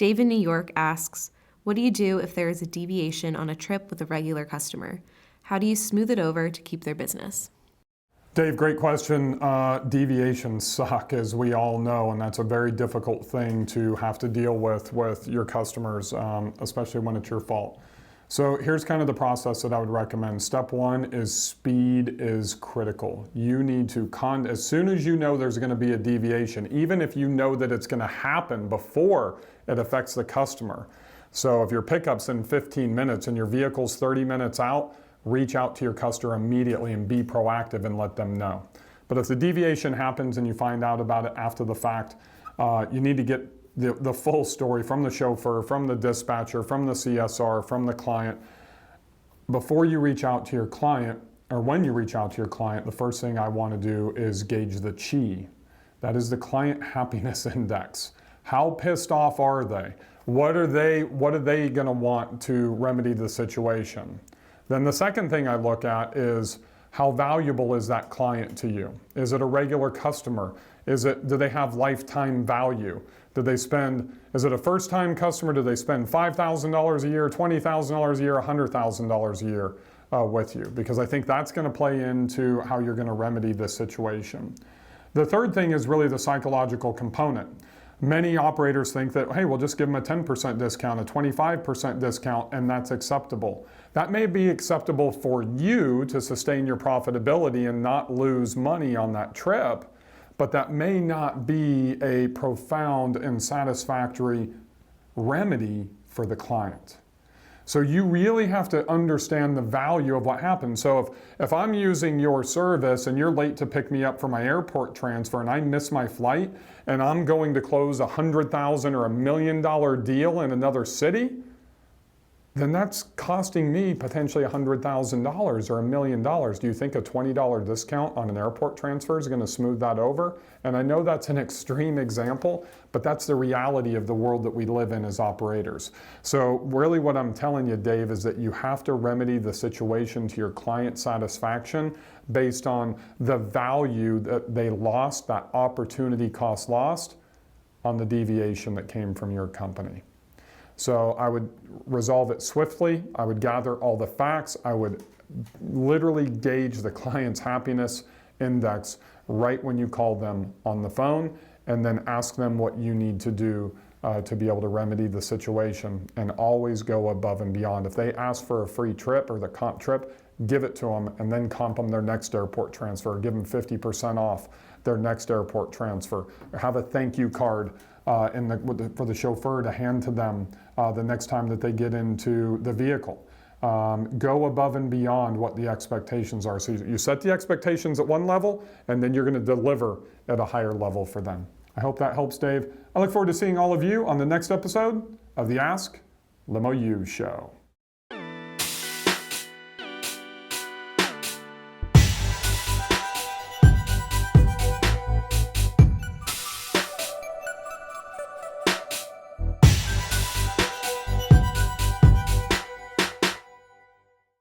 Dave in New York asks, what do you do if there is a deviation on a trip with a regular customer? How do you smooth it over to keep their business? Dave, great question. Deviations suck, as we all know, and that's a very difficult thing to have to deal with your customers, especially when it's your fault. So here's kind of the process that I would recommend. Step one is speed is critical. You need to, as soon as you know there's going to be a deviation, even if you know that it's going to happen before it affects the customer. So if your pickup's in 15 minutes and your vehicle's 30 minutes out, reach out to your customer immediately and be proactive and let them know. But if the deviation happens and you find out about it after the fact, you need to get the full story from the chauffeur, from the dispatcher, from the CSR, from the client. Before you reach out to your client, or when you reach out to your client, the first thing I want to do is gauge the CHI. That is the Client Happiness Index. How pissed off are they? What are they going to want to remedy the situation? Then the second thing I look at is how valuable is that client to you? Is it a regular customer? Do they have lifetime value? Is it a first-time customer? Do they spend $5,000 a year, $20,000 a year, $100,000 a year with you? Because I think that's going to play into how you're going to remedy this situation. The third thing is really the psychological component. Many operators think that, hey, we'll just give them a 10% discount, a 25% discount, and that's acceptable. That may be acceptable for you to sustain your profitability and not lose money on that trip, but that may not be a profound and satisfactory remedy for the client. So you really have to understand the value of what happens. So if I'm using your service and you're late to pick me up for my airport transfer and I miss my flight and I'm going to close $100,000 or $1 million deal in another city, then that's costing me potentially $100,000 or $1 million. Do you think a $20 discount on an airport transfer is going to smooth that over? And I know that's an extreme example, but that's the reality of the world that we live in as operators. So really what I'm telling you, Dave, is that you have to remedy the situation to your client satisfaction based on the value that they lost, that opportunity cost lost on the deviation that came from your company. So I would resolve it swiftly. I would gather all the facts. I would literally gauge the client's happiness index right when you call them on the phone, and then ask them what you need to do to be able to remedy the situation, and always go above and beyond. If they ask for a free trip or the comp trip, give it to them and then comp them their next airport transfer. Give them 50% off their next airport transfer. Or have a thank you card for the chauffeur to hand to them the next time that they get into the vehicle. Go above and beyond what the expectations are. So you set the expectations at one level, and then you're going to deliver at a higher level for them. I hope that helps, Dave. I look forward to seeing all of you on the next episode of the Ask Limo U Show.